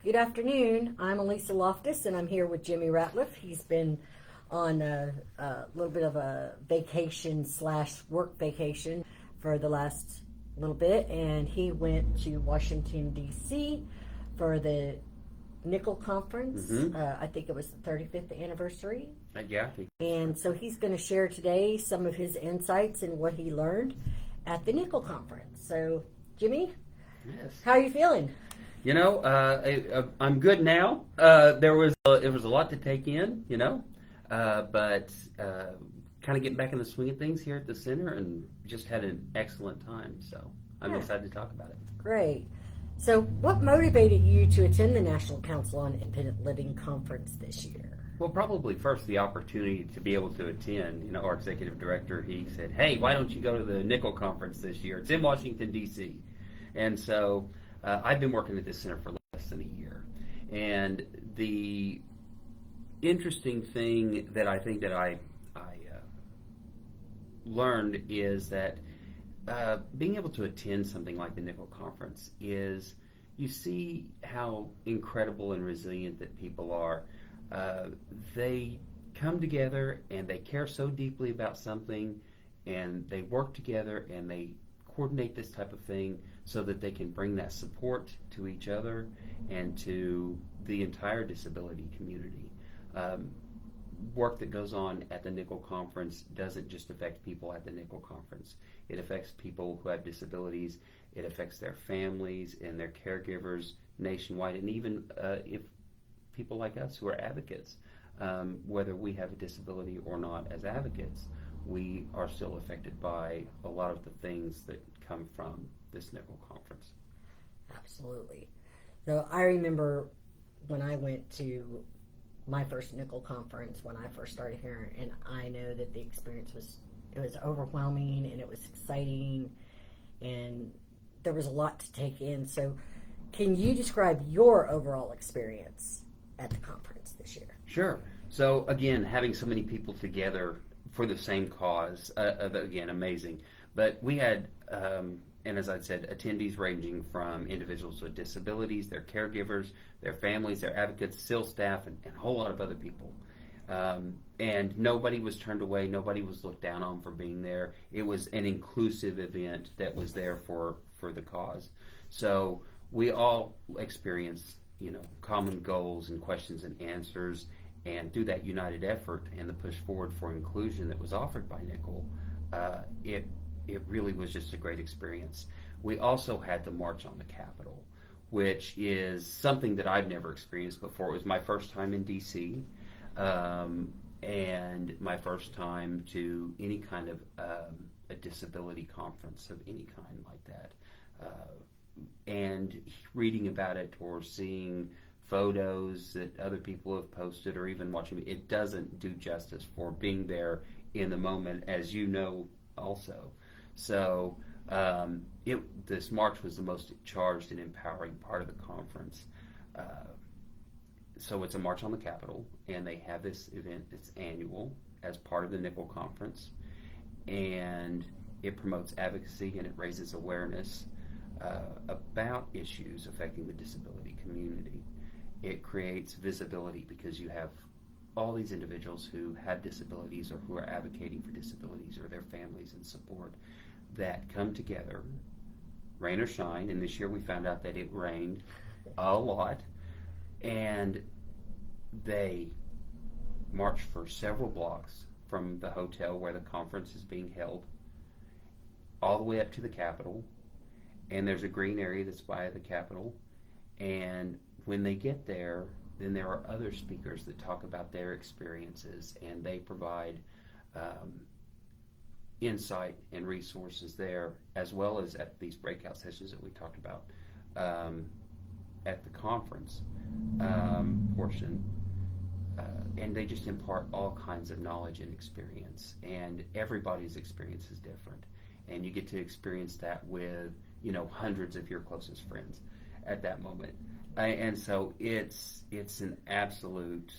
Good afternoon. I'm Elisa Loftus, and I'm here with Jimmie Ratliff. He's been on a little bit of a vacation / work vacation for the last little bit, and he went to Washington, D.C. for the NCIL conference. I think it was the 35th anniversary. Yeah. And so he's going to share today some of his insights and what he learned at the NCIL conference. So, Jimmie, Yes. how are you feeling? You know, I'm good now. It was a lot to take in, but kind of getting back in the swing of things here at the center, and just had an excellent time. So I'm excited to talk about it. Great. So, what motivated you to attend the National Council on Independent Living conference this year? Well, probably first the opportunity to be able to attend. Our executive director, he said, "Hey, why don't you go to the NCIL conference this year? It's in Washington, D.C." And so I've been working at this center for less than a year. And the interesting thing that I think that I learned is that being able to attend something like the NCIL conference is, you see how incredible and resilient that people are. They come together and they care so deeply about something, and they work together and they coordinate this type of thing so that they can bring that support to each other and to the entire disability community. Work that goes on at the NCIL conference doesn't just affect people at the NCIL conference. It affects people who have disabilities. It affects their families and their caregivers nationwide, and even if people like us who are advocates, whether we have a disability or not, as advocates, we are still affected by a lot of the things that come from this NCIL conference. Absolutely. So I remember when I went to my first NCIL conference when I first started here, and I know that the experience was overwhelming, and it was exciting, and there was a lot to take in. So can you describe your overall experience at the conference this year? Sure. So again, having so many people together for the same cause, again, amazing. But we had, and as I said, attendees ranging from individuals with disabilities, their caregivers, their families, their advocates, SIL staff, and a whole lot of other people. And nobody was turned away. Nobody was looked down on for being there. It was an inclusive event that was there for the cause. So we all experienced, common goals and questions and answers, and through that united effort and the push forward for inclusion that was offered by NCIL, it really was just a great experience. We also had the March on the Capitol, which is something that I've never experienced before. It was my first time in D.C., and my first time to any kind of a disability conference of any kind like that. And reading about it or seeing photos that other people have posted or even watching it doesn't do justice for being there in the moment, as you know also. So this March was the most charged and empowering part of the conference. So it's a March on the Capitol, and they have this event that's annual as part of the NCIL conference, and it promotes advocacy and it raises awareness about issues affecting the disability community. It creates visibility because you have all these individuals who have disabilities or who are advocating for disabilities or their families and support that come together, rain or shine, and this year we found out that it rained a lot, and they marched for several blocks from the hotel where the conference is being held all the way up to the Capitol, and there's a green area that's by the Capitol, and when they get there, then there are other speakers that talk about their experiences, and they provide insight and resources there, as well as at these breakout sessions that we talked about at the conference portion. And they just impart all kinds of knowledge and experience, and everybody's experience is different, and you get to experience that with hundreds of your closest friends at that moment. And so it's an absolute,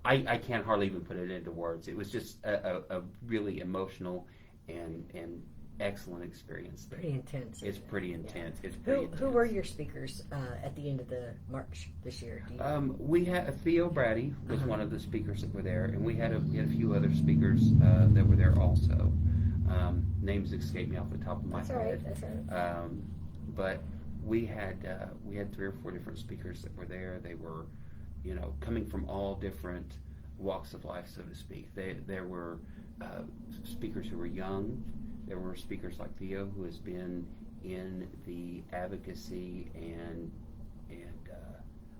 I can't hardly even put it into words. It was just a really emotional and excellent experience there. Pretty intense. It's pretty intense. Yeah. It's pretty intense. Who were your speakers at the end of the march this year? Do you We had Theo Brady was one of the speakers that were there, and we had a few other speakers that were there also. Names escape me off the top of my head. That's all right. But we had 3 or 4 different speakers that were there. They were, coming from all different walks of life, so to speak. There were speakers who were young. There were speakers like Theo, who has been in the advocacy and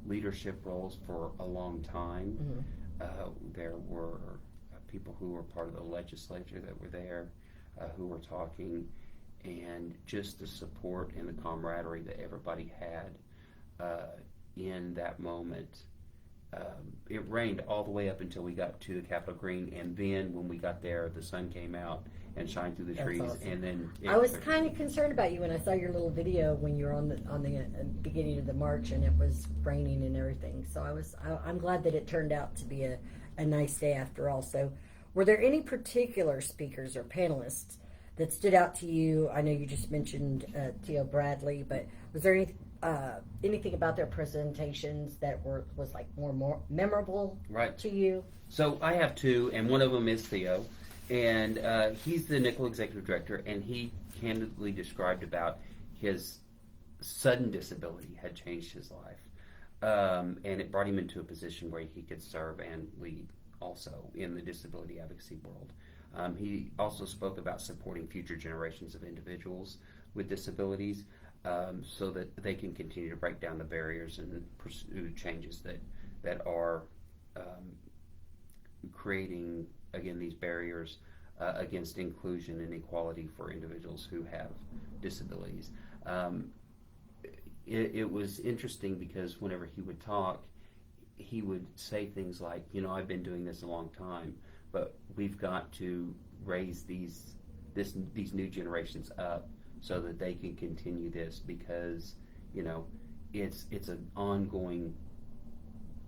leadership roles for a long time. There were people who were part of the legislature that were there, who were talking, and just the support and the camaraderie that everybody had in that moment. It rained all the way up until we got to the Capitol Green, and then when we got there, the sun came out and shined through the That's trees, awesome. and then I was kind of concerned about you when I saw your little video when you were on the beginning of the march and it was raining and everything. So I'm glad that it turned out to be a nice day after all. So, were there any particular speakers or panelists that stood out to you? I know you just mentioned Theo Bradley, but was there anything about their presentations that was like more memorable to you? So I have 2, and one of them is Theo. And he's the NCIL executive director, and he candidly described about his sudden disability had changed his life. And it brought him into a position where he could serve and lead also in the disability advocacy world. He also spoke about supporting future generations of individuals with disabilities so that they can continue to break down the barriers and pursue changes that are creating, again, these barriers against inclusion and equality for individuals who have disabilities. It was interesting because whenever he would talk, he would say things like, I've been doing this a long time, but we've got to raise these new generations up so that they can continue this because, it's an ongoing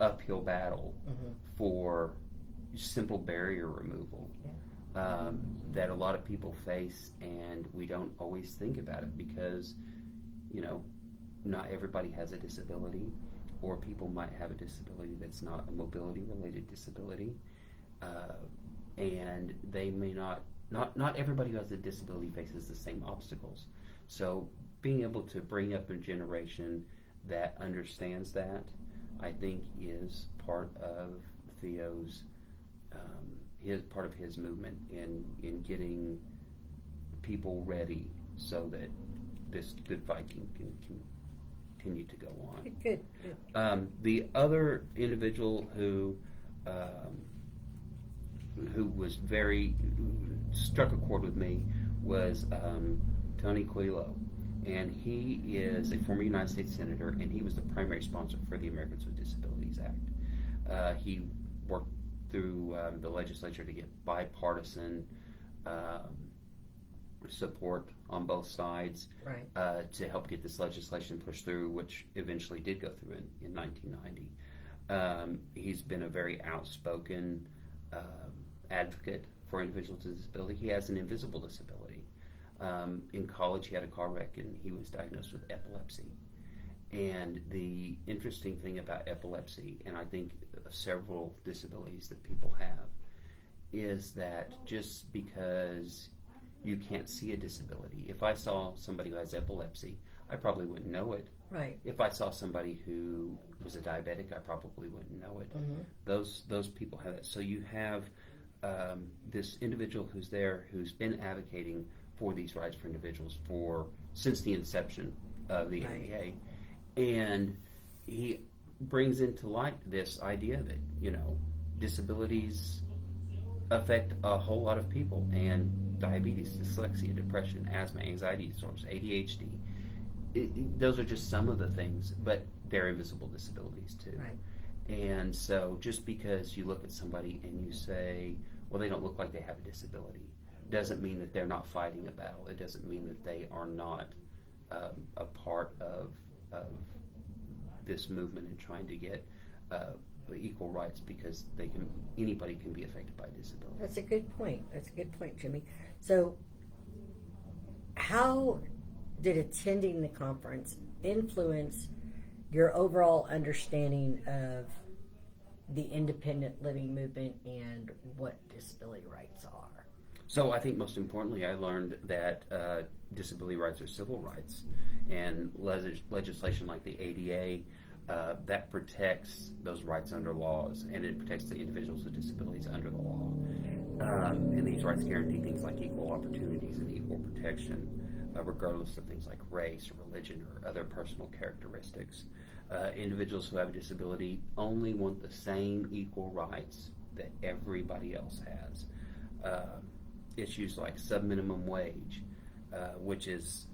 uphill battle for simple barrier removal that a lot of people face, and we don't always think about it because, not everybody has a disability, or people might have a disability that's not a mobility-related disability, and they may not everybody who has a disability faces the same obstacles. So being able to bring up a generation that understands that, I think, is part of Theo's part of his movement in getting people ready so that this good fight can continue to go on. Good. The other individual who was struck a chord with me was Tony Coelho, and he is a former United States Senator, and he was the primary sponsor for the Americans with Disabilities Act. He worked through the legislature to get bipartisan support on both sides to help get this legislation pushed through, which eventually did go through in 1990. He's been a very outspoken advocate for individuals with disability. He has an invisible disability. In college, he had a car wreck and he was diagnosed with epilepsy. And the interesting thing about epilepsy, and I think several disabilities that people have, is that just because you can't see a disability, if I saw somebody who has epilepsy, I probably wouldn't know it. Right. If I saw somebody who was a diabetic, I probably wouldn't know it. Those people have it. So you have this individual who's there who's been advocating for these rights for individuals since the inception of the ADA. And he brings into light this idea that, disabilities affect a whole lot of people, and diabetes, dyslexia, depression, asthma, anxiety disorders, ADHD. Those are just some of the things, but they're invisible disabilities too. Right. And so just because you look at somebody and you say, well, they don't look like they have a disability, doesn't mean that they're not fighting a battle. It doesn't mean that they are not a part of this movement and trying to get equal rights, because anybody can be affected by disability. That's a good point. Jimmie. So how did attending the conference influence your overall understanding of the independent living movement and what disability rights are? So I think most importantly, I learned that disability rights are civil rights, and legislation like the ADA that protects those rights under laws, and it protects the individuals with disabilities under the law. And these rights guarantee things like equal opportunities and equal protection, regardless of things like race or religion or other personal characteristics. Individuals who have a disability only want the same equal rights that everybody else has. Issues like sub-minimum wage, which is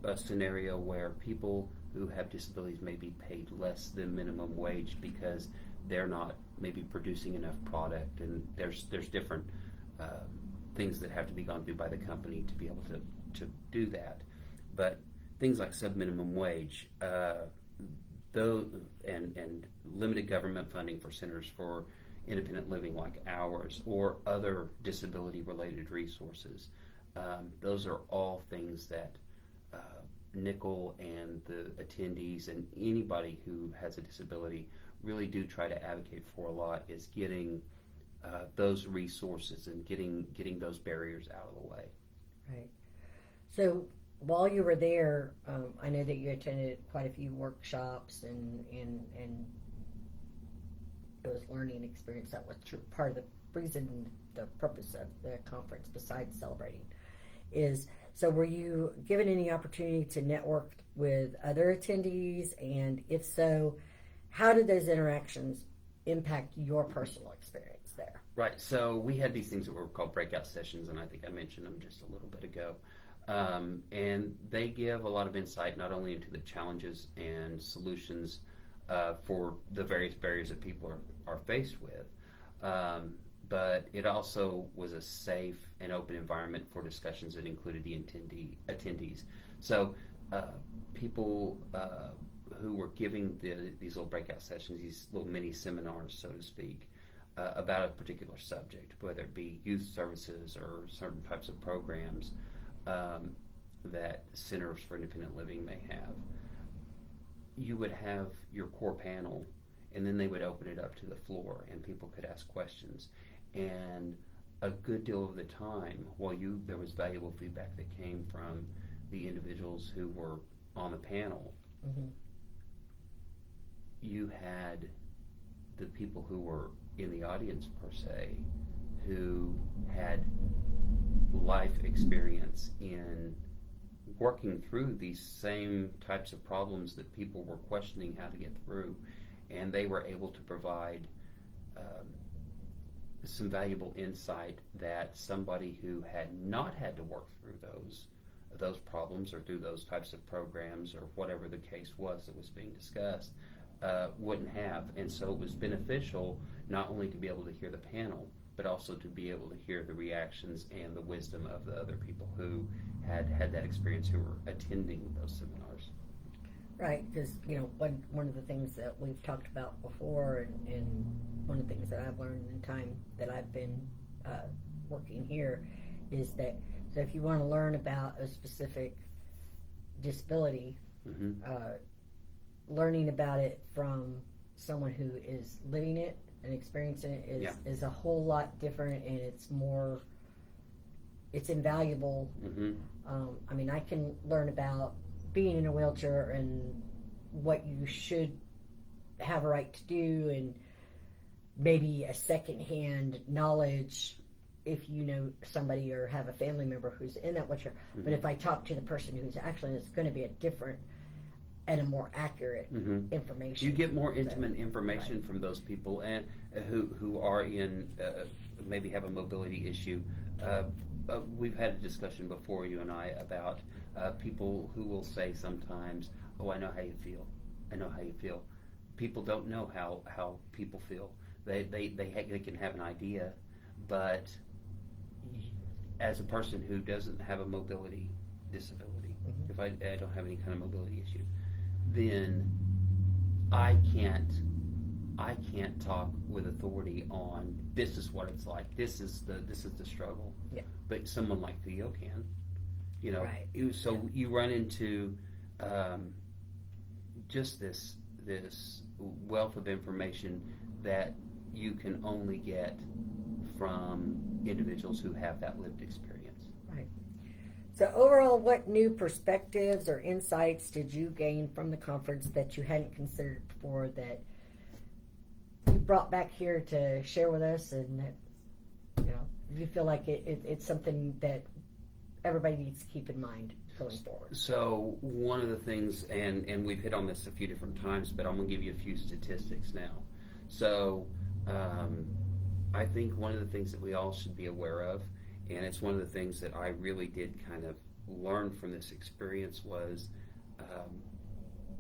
a scenario where people who have disabilities may be paid less than minimum wage because they're not maybe producing enough product, and there's different things that have to be gone through by the company to be able to do that. But things like sub-minimum wage, and limited government funding for centers for independent living like ours, or other disability-related resources. Those are all things that Nickel and the attendees and anybody who has a disability really do try to advocate for a lot, is getting those resources and getting those barriers out of the way. Right. So while you were there, I know that you attended quite a few workshops and it was learning experience. That was part of the reason, the purpose of the conference, besides celebrating, is, so were you given any opportunity to network with other attendees? And if so, how did those interactions impact your personal experience there? Right, so we had these things that were called breakout sessions, and I think I mentioned them just a little bit ago. And they give a lot of insight not only into the challenges and solutions for the various barriers that people are faced with, but it also was a safe and open environment for discussions that included the attendees. So people who were giving these little breakout sessions, these little mini seminars, so to speak, about a particular subject, whether it be youth services or certain types of programs that Centers for Independent Living may have. You would have your core panel, and then they would open it up to the floor, and people could ask questions. And a good deal of the time, there was valuable feedback that came from the individuals who were on the panel. Mm-hmm. You had the people who were in the audience, per se, who had life experience in working through these same types of problems that people were questioning how to get through, and they were able to provide some valuable insight that somebody who had not had to work through those problems or through those types of programs or whatever the case was that was being discussed wouldn't have. And so it was beneficial not only to be able to hear the panel, but also to be able to hear the reactions and the wisdom of the other people who had that experience, who were attending those seminars. Right, because one of the things that we've talked about before, and one of the things that I've learned in the time that I've been working here, is that so if you want to learn about a specific disability, mm-hmm. Learning about it from someone who is living it and experiencing it is a whole lot different, and it's invaluable. Mm-hmm. I can learn about being in a wheelchair and what you should have a right to do, and maybe a secondhand knowledge if you know somebody or have a family member who's in that wheelchair. Mm-hmm. But if I talk to the person who's actually, it's going to be a different and a more accurate mm-hmm. information. You get more intimate information right. from those people and who are in maybe have a mobility issue. We've had a discussion before, you and I, about people who will say sometimes, "Oh, I know how you feel. I know how you feel." People don't know how people feel. They can have an idea, but as a person who doesn't have a mobility disability, mm-hmm. if I don't have any kind of mobility issue, then I can't talk with authority on this is what it's like. This is the struggle. Yeah. But someone like Theo can. You know, Right. so you run into just this wealth of information that you can only get from individuals who have that lived experience. Right. So overall, what new perspectives or insights did you gain from the conference that you hadn't considered before that you brought back here to share with us, and that you feel like it's something that everybody needs to keep in mind going forward? So one of the things, and we've hit on this a few different times, but I'm going to give you a few statistics now. So I think one of the things that we all should be aware of, and it's one of the things that I really did kind of learn from this experience, was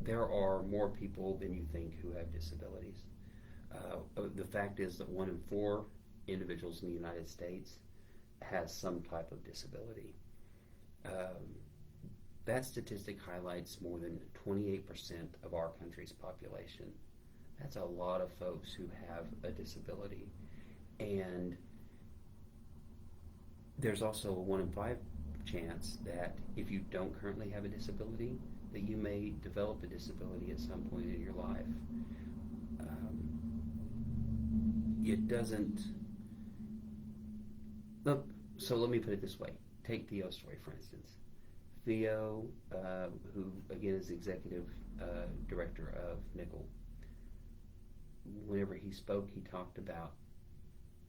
there are more people than you think who have disabilities. The fact is that 1 in 4 individuals in the United States has some type of disability. That statistic highlights more than 28% of our country's population. That's a lot of folks who have a disability. And there's also a 1 in 5 chance that if you don't currently have a disability, that you may develop a disability at some point in your life. It doesn't. Look, so let me put it this way. Take Theo's story, for instance. Theo, who again is executive director of NCIL, whenever he spoke, he talked about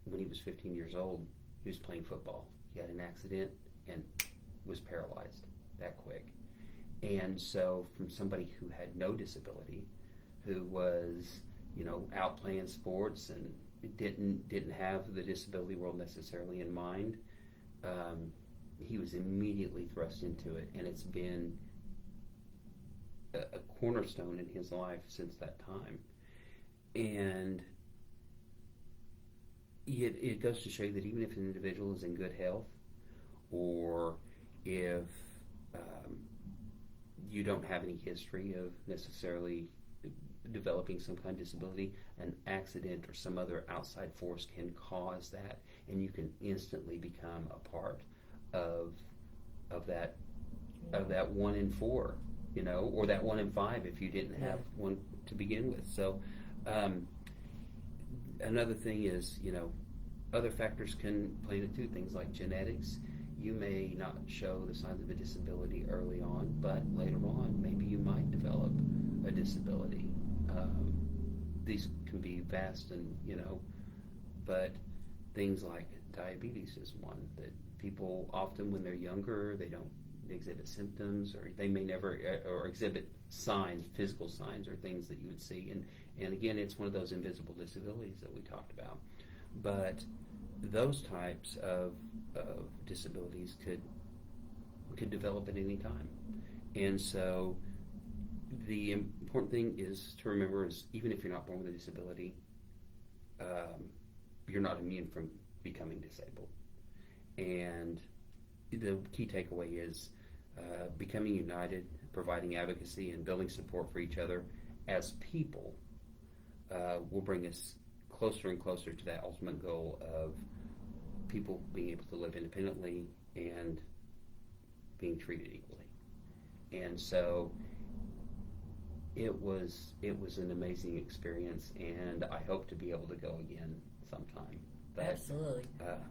when he was 15 years old, he was playing football. He had an accident and was paralyzed that quick. And so from somebody who had no disability, who was, out playing sports and didn't have the disability world necessarily in mind, he was immediately thrust into it, and it's been a cornerstone in his life since that time. And it goes to show you that even if an individual is in good health, or if you don't have any history of necessarily developing some kind of disability, an accident or some other outside force can cause that, and you can instantly become a part of that 1 in 4, or that 1 in 5 if you didn't have one to begin with. So another thing is, other factors can play into too. Things like genetics. You may not show the signs of a disability early on, but later on, maybe you might develop a disability. These can be vast, and but things like diabetes is one that people often, when they're younger, they don't exhibit symptoms, or they may never or exhibit signs, physical signs, or things that you would see. And again, it's one of those invisible disabilities that we talked about. But those types of disabilities could develop at any time. And so the important thing is to remember is, even if you're not born with a disability, you're not immune from becoming disabled. And the key takeaway is becoming united, providing advocacy, and building support for each other as people will bring us closer and closer to that ultimate goal of people being able to live independently and being treated equally. And so it was an amazing experience, and I hope to be able to go again sometime. But, absolutely.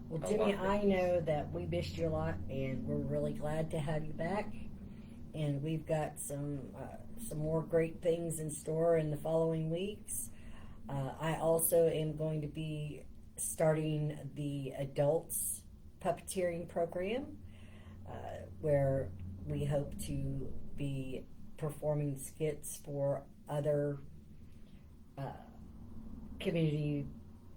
Well, Jimmie, I know that we missed you a lot, and we're really glad to have you back. And we've got some more great things in store in the following weeks. I also am going to be starting the adults puppeteering program, where we hope to be performing skits for other community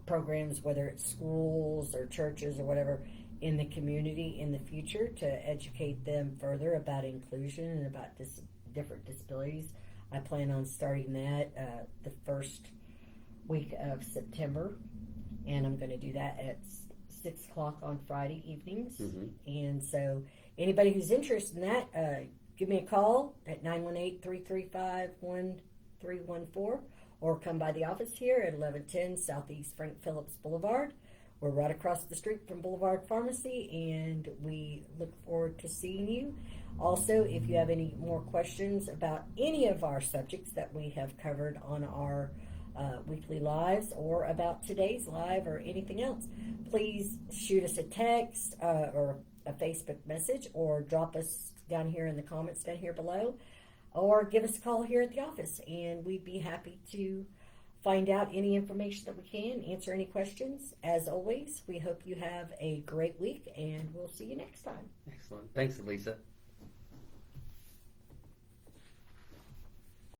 programs, whether it's schools or churches or whatever, in the community in the future, to educate them further about inclusion and about different disabilities. I plan on starting that the first week of September, and I'm going to do that at 6 o'clock on Friday evenings. Mm-hmm. And so anybody who's interested in that, give me a call at 918-335-1314, or come by the office here at 1110 Southeast Frank Phillips Boulevard, We're right across the street from Boulevard Pharmacy, and we look forward to seeing you. Also, if you have any more questions about any of our subjects that we have covered on our weekly lives, or about today's live, or anything else, please shoot us a text or a Facebook message, or drop us down here in the comments down here below, or give us a call here at the office, and we'd be happy to find out any information that we can, answer any questions. As always, we hope you have a great week, and we'll see you next time. Excellent. Thanks, Elisa.